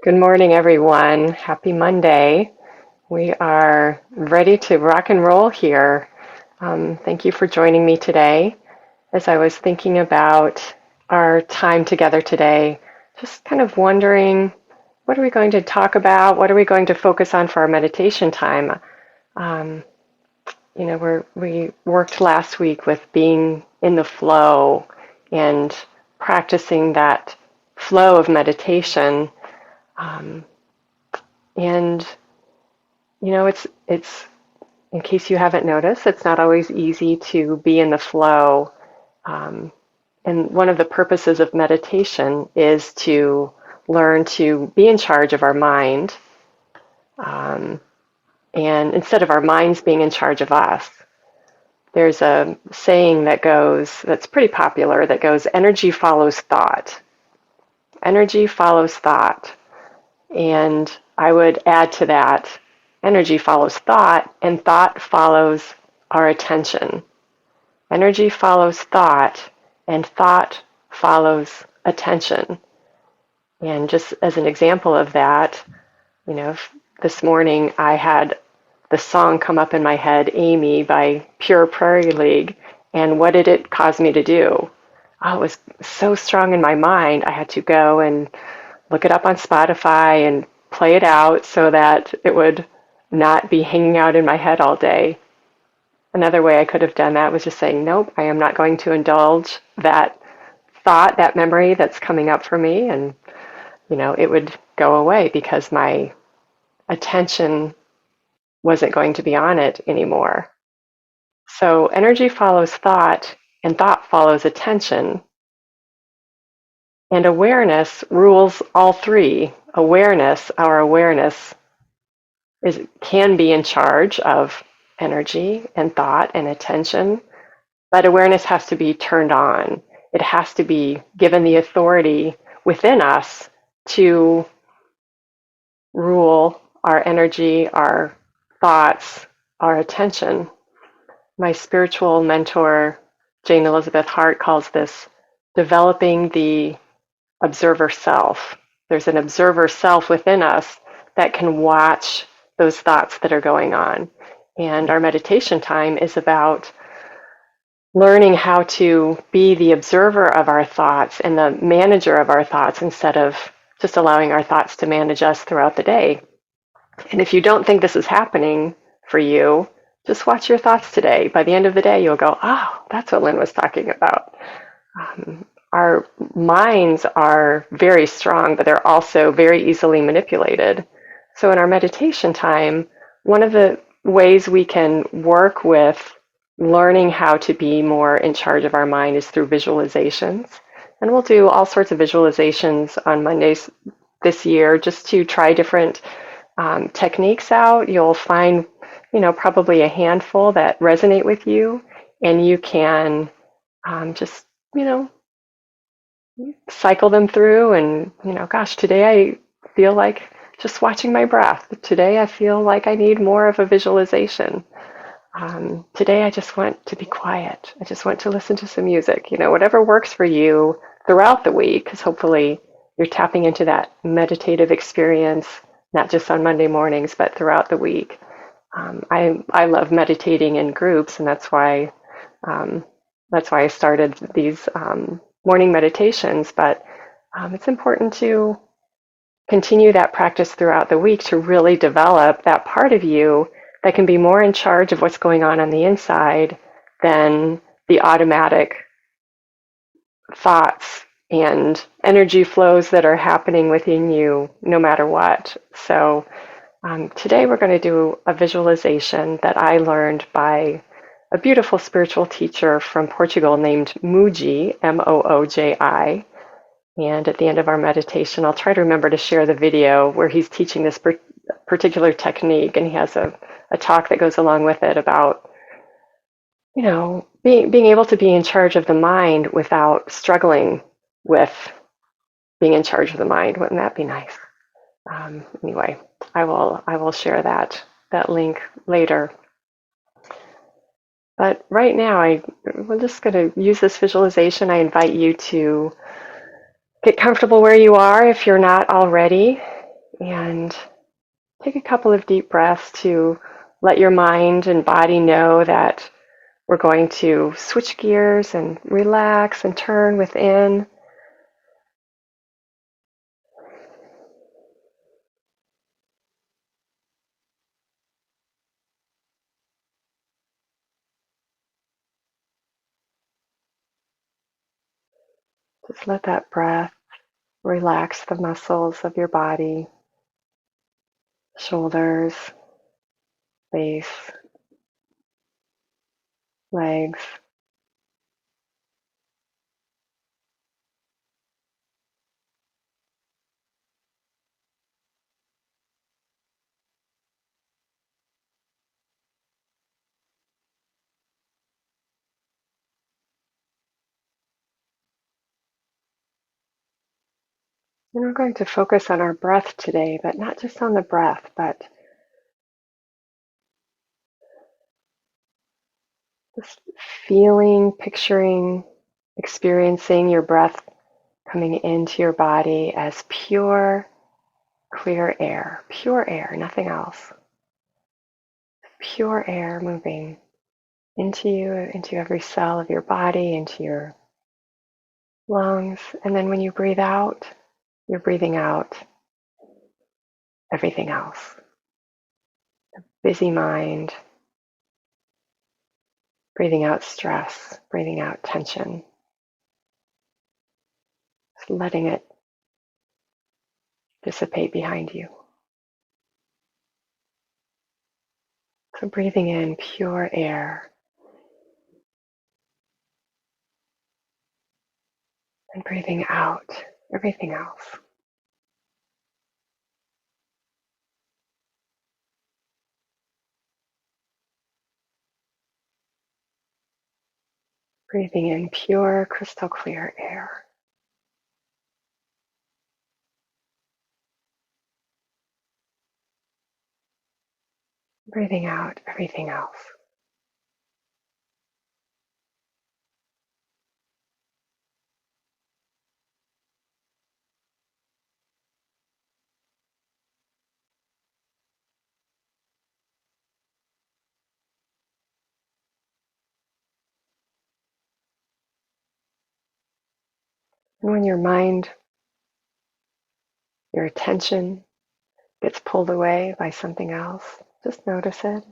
Good morning, everyone. Happy Monday. We are ready to rock and roll here. Thank you for joining me today. As I was thinking about our time together today, just kind of wondering, what are we going to talk about? What are we going to focus on for our meditation time? Um, we worked last week with being in the flow and practicing that flow of meditation. Um, and it's in case you haven't noticed, it's not always easy to be in the flow. Um, and one of the purposes of meditation is to learn to be in charge of our mind, um, and instead of our minds being in charge of us. There's a saying that's pretty popular, that goes, energy follows thought. Energy follows thought. And I would add to that, energy follows thought, and thought follows our attention. Energy follows thought, and thought follows attention. And just as an example of that, this morning I had the song come up in my head, Amie by Pure Prairie League, and what did it cause me to do? Oh, it was so strong in my mind, I had to go and look it up on Spotify and play it out so that it would not be hanging out in my head all day. Another way I could have done that was just saying, nope, I am not going to indulge that thought, that memory that's coming up for me, and it would go away because my attention wasn't going to be on it anymore. So energy follows thought, and thought follows attention. And awareness rules all three. Our awareness can be in charge of energy and thought and attention, but awareness has to be turned on. It has to be given the authority within us to rule our energy, our thoughts, our attention. My spiritual mentor, Jane Elizabeth Hart, calls this developing the observer self. There's an observer self within us that can watch those thoughts that are going on. And our meditation time is about learning how to be the observer of our thoughts and the manager of our thoughts instead of just allowing our thoughts to manage us throughout the day. And if you don't think this is happening for you, just watch your thoughts today. By the end of the day, you'll go, oh, that's what Lynn was talking about. Our minds are very strong, but they're also very easily manipulated. So in our meditation time, one of the ways we can work with learning how to be more in charge of our mind is through visualizations. And we'll do all sorts of visualizations on Mondays this year just to try different techniques out. You'll find, probably a handful that resonate with you, and you can just, cycle them through and, gosh, today I feel like just watching my breath. Today I feel like I need more of a visualization. Today I just want to be quiet. I just want to listen to some music. Whatever works for you throughout the week, because hopefully you're tapping into that meditative experience, not just on Monday mornings, but throughout the week. I love meditating in groups, and that's why I started these morning meditations. But it's important to continue that practice throughout the week to really develop that part of you that can be more in charge of what's going on the inside than the automatic thoughts and energy flows that are happening within you no matter what. So today we're going to do a visualization that I learned by a beautiful spiritual teacher from Portugal named Mooji, Mooji. And at the end of our meditation, I'll try to remember to share the video where he's teaching this particular technique, and he has a talk that goes along with it about, being able to be in charge of the mind without struggling with being in charge of the mind. Wouldn't that be nice? Anyway, I will share that link later. But right now, we're just going to use this visualization. I invite you to get comfortable where you are if you're not already, And take a couple of deep breaths to let your mind and body know that we're going to switch gears and relax and turn within. Just let that breath relax the muscles of your body, shoulders, face, legs. And we're going to focus on our breath today, but not just on the breath, but just feeling, picturing, experiencing your breath coming into your body as pure, clear air, nothing else. Pure air moving into you, into every cell of your body, into your lungs. And then when you breathe out, you're breathing out everything else. Busy mind, breathing out stress, breathing out tension, just letting it dissipate behind you. So breathing in pure air and breathing out everything else. Breathing in pure, crystal clear air. Breathing out everything else. And when your mind, your attention gets pulled away by something else, just notice it.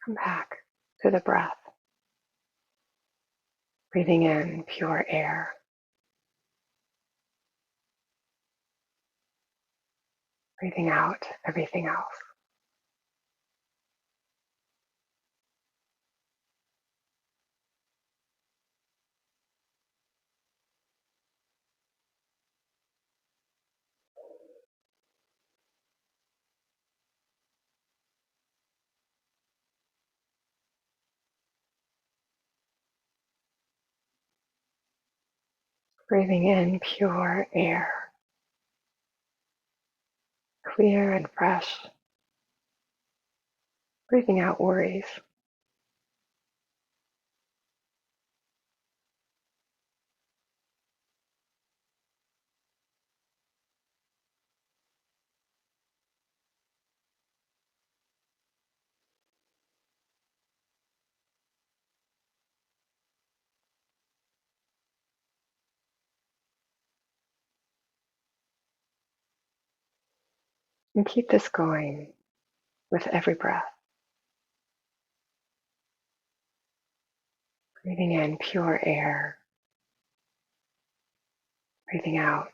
Come back to the breath. Breathing in pure air. Breathing out everything else. Breathing in pure air, clear and fresh. Breathing out worries. And keep this going with every breath. Breathing in pure air. Breathing out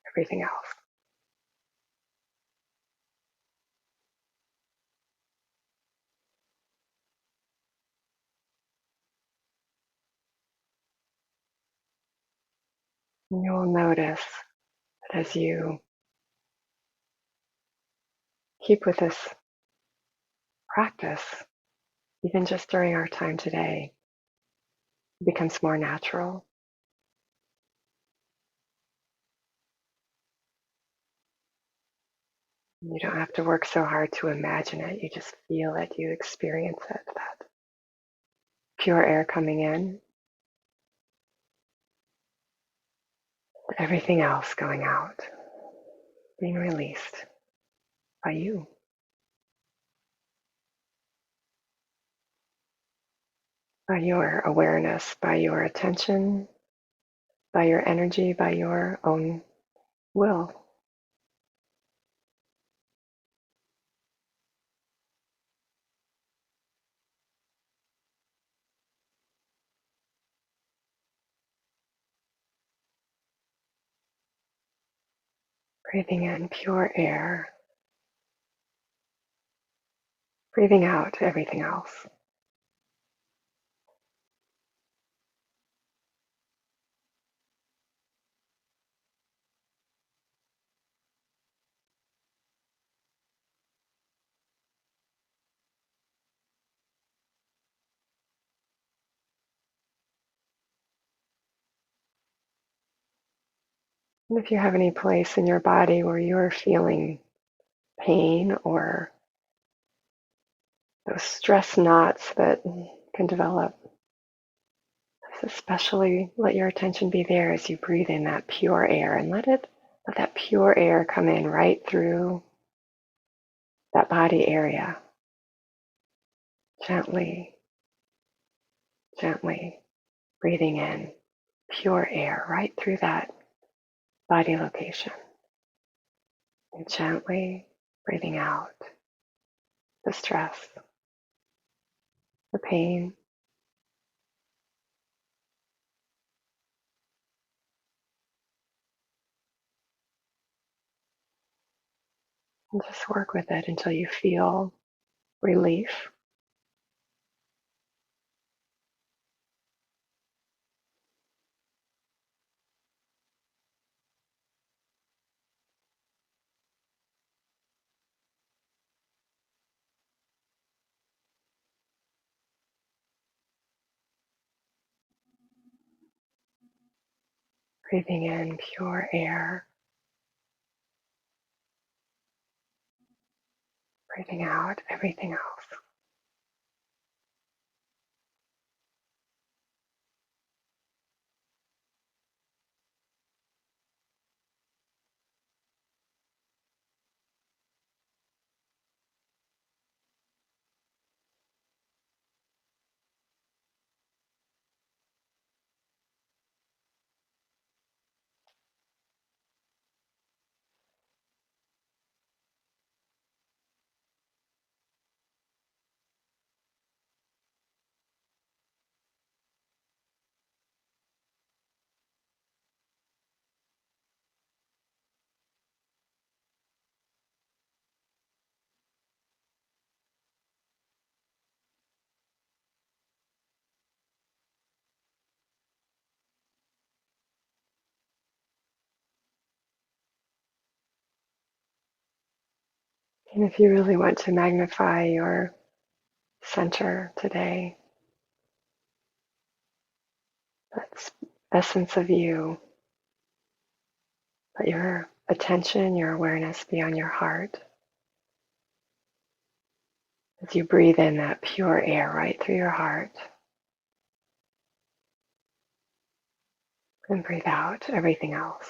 everything else. And you will notice that as you keep with this practice, even just during our time today, it becomes more natural. You don't have to work so hard to imagine it. You just feel it, you experience it. That pure air coming in, everything else going out, being released by you. By your awareness, by your attention, by your energy, by your own will. Breathing in pure air, breathing out everything else. And if you have any place in your body where you're feeling pain or those stress knots that can develop, especially let your attention be there as you breathe in that pure air and let that pure air come in right through that body area. Gently, gently breathing in pure air right through that body location. And gently breathing out the stress, the pain. And just work with it until you feel relief. Breathing in pure air, breathing out everything else. And if you really want to magnify your center today, that essence of you, let your attention, your awareness be on your heart as you breathe in that pure air right through your heart and breathe out everything else.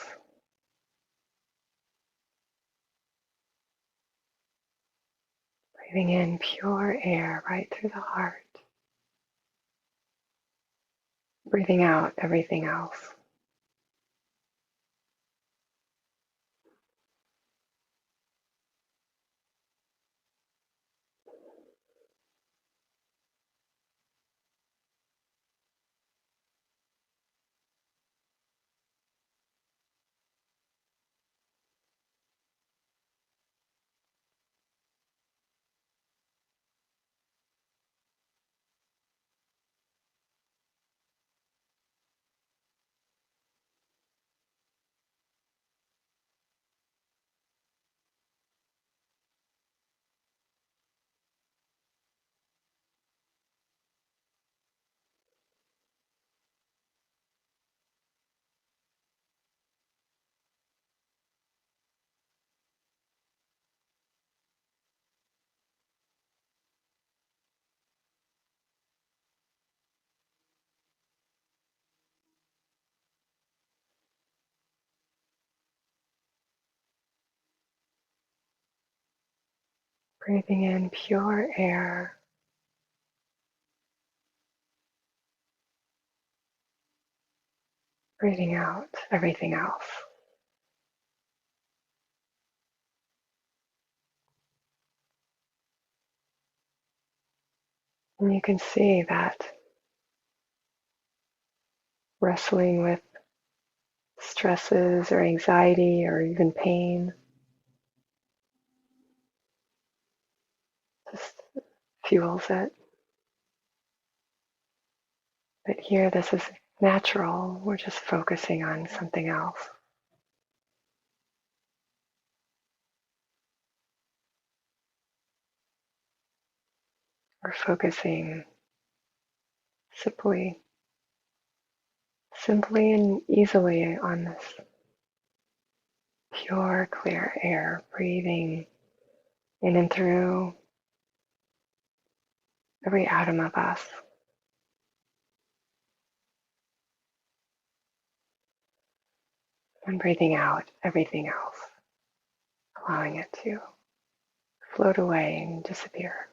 Breathing in pure air right through the heart. Breathing out everything else. Breathing in pure air. Breathing out everything else. And you can see that wrestling with stresses or anxiety or even pain just fuels it. But here, this is natural. We're just focusing on something else. We're focusing simply and easily on this pure, clear air, breathing in and through every atom of us. And breathing out everything else, allowing it to float away and disappear.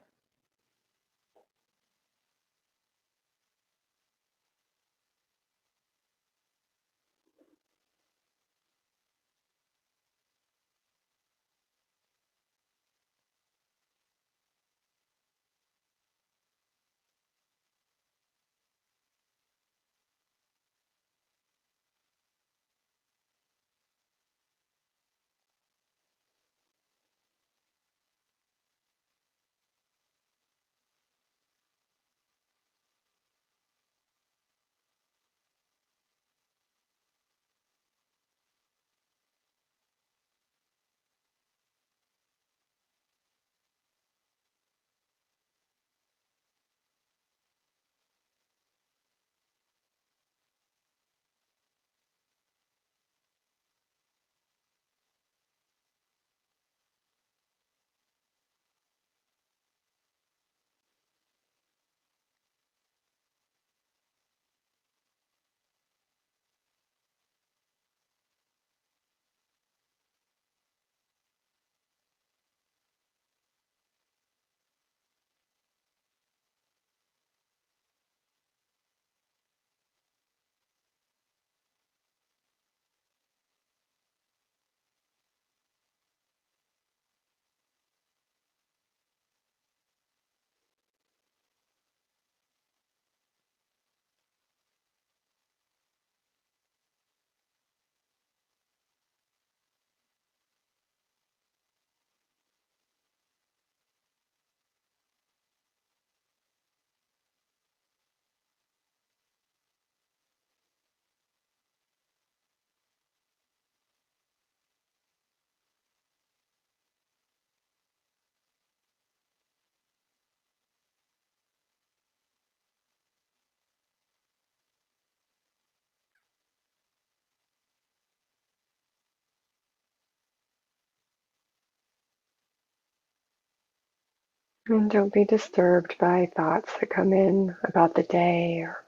And don't be disturbed by thoughts that come in about the day or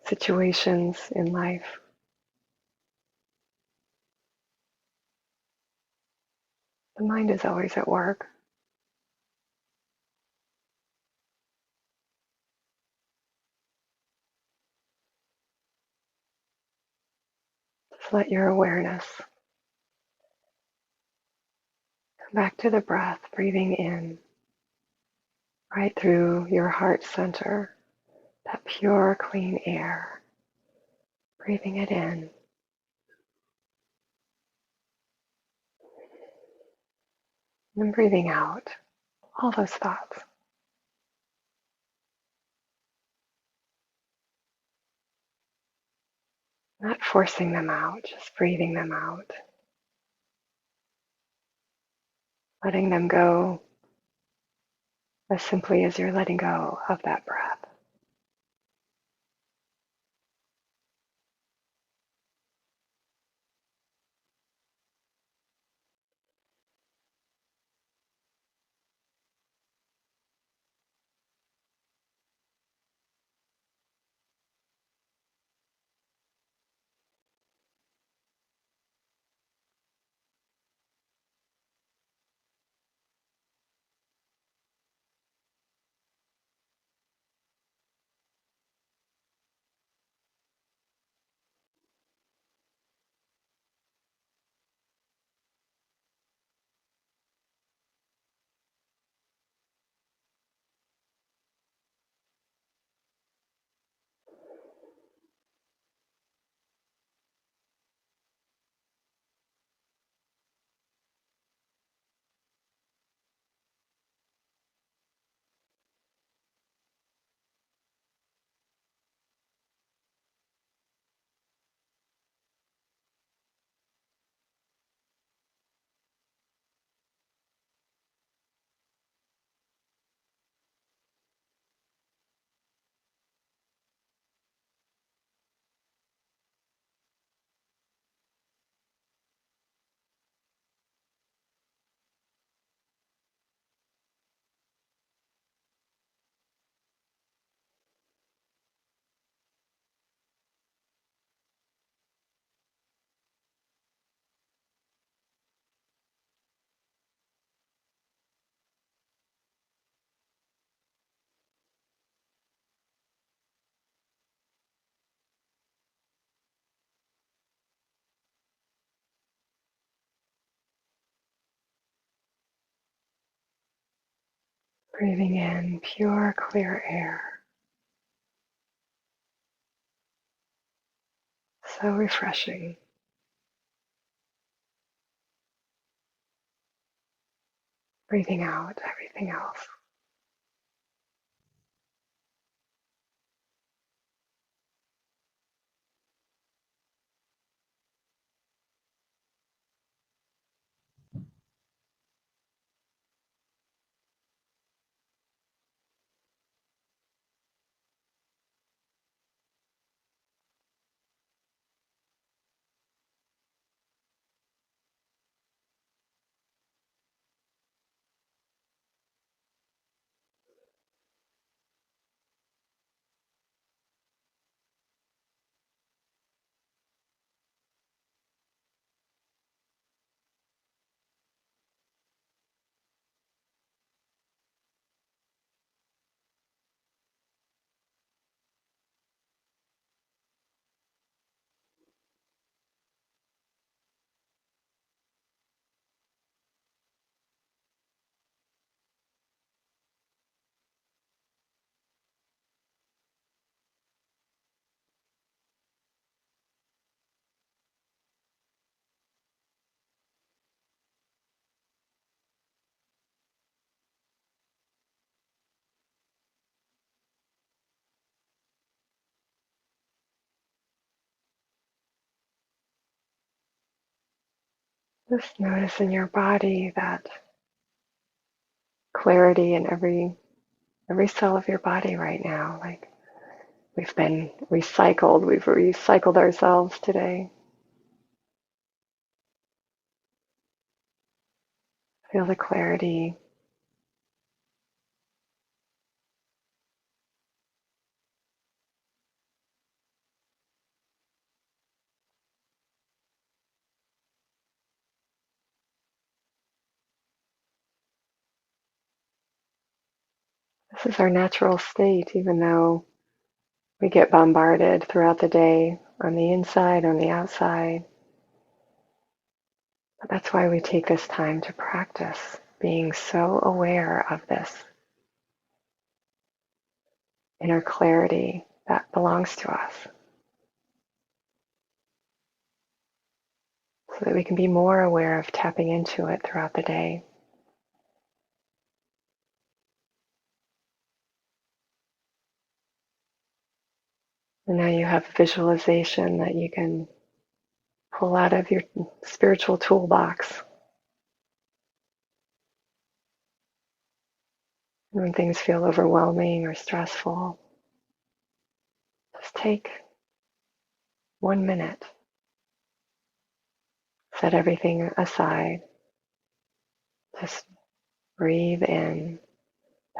situations in life. The mind is always at work. Just let your awareness come back to the breath, breathing in right through your heart center, that pure, clean air, breathing it in. And breathing out all those thoughts. Not forcing them out, just breathing them out. Letting them go as simply as you're letting go of that breath. Breathing in pure, clear air. So refreshing. Breathing out everything else. Just notice in your body that clarity in every cell of your body right now. Like we've been recycled. We've recycled ourselves today. Feel the clarity. This is our natural state, even though we get bombarded throughout the day on the inside, on the outside. But that's why we take this time to practice being so aware of this inner clarity that belongs to us, so that we can be more aware of tapping into it throughout the day. And now you have visualization that you can pull out of your spiritual toolbox. When things feel overwhelming or stressful, just take 1 minute, set everything aside, just breathe in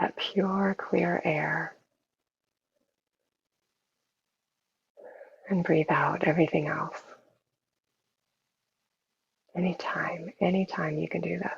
that pure, clear air, and breathe out everything else. Anytime you can do this.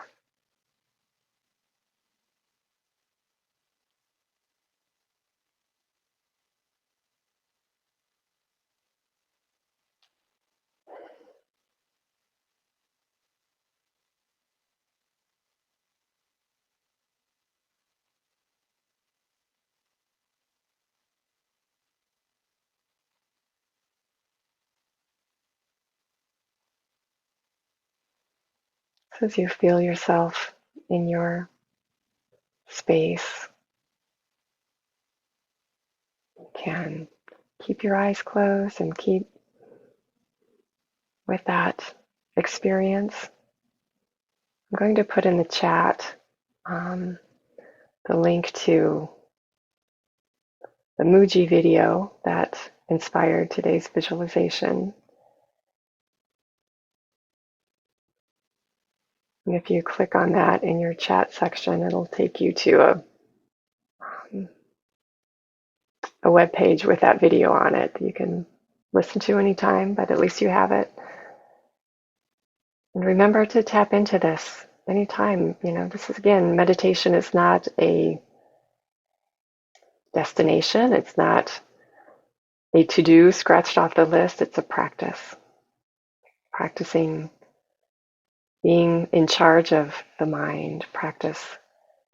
So as you feel yourself in your space, you can keep your eyes closed and keep with that experience. I'm going to put in the chat the link to the mooji video that inspired today's visualization. And if you click on that in your chat section, it'll take you to a web page with that video on it. You can listen to anytime, but at least you have it. And remember to tap into this anytime. This is, again, meditation is not a destination. It's not a to-do scratched off the list. It's a practice. Practicing being in charge of the mind, practice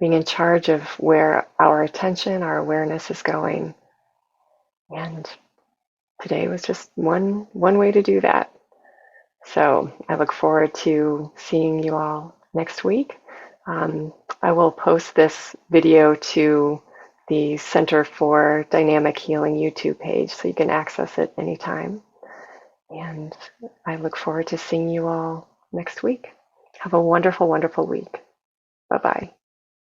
being in charge of where our attention, our awareness is going. And today was just one way to do that. So I look forward to seeing you all next week. I will post this video to the Center for Dynamic Healing YouTube page so you can access it anytime. And I look forward to seeing you all next week. Have a wonderful, wonderful week. Bye-bye.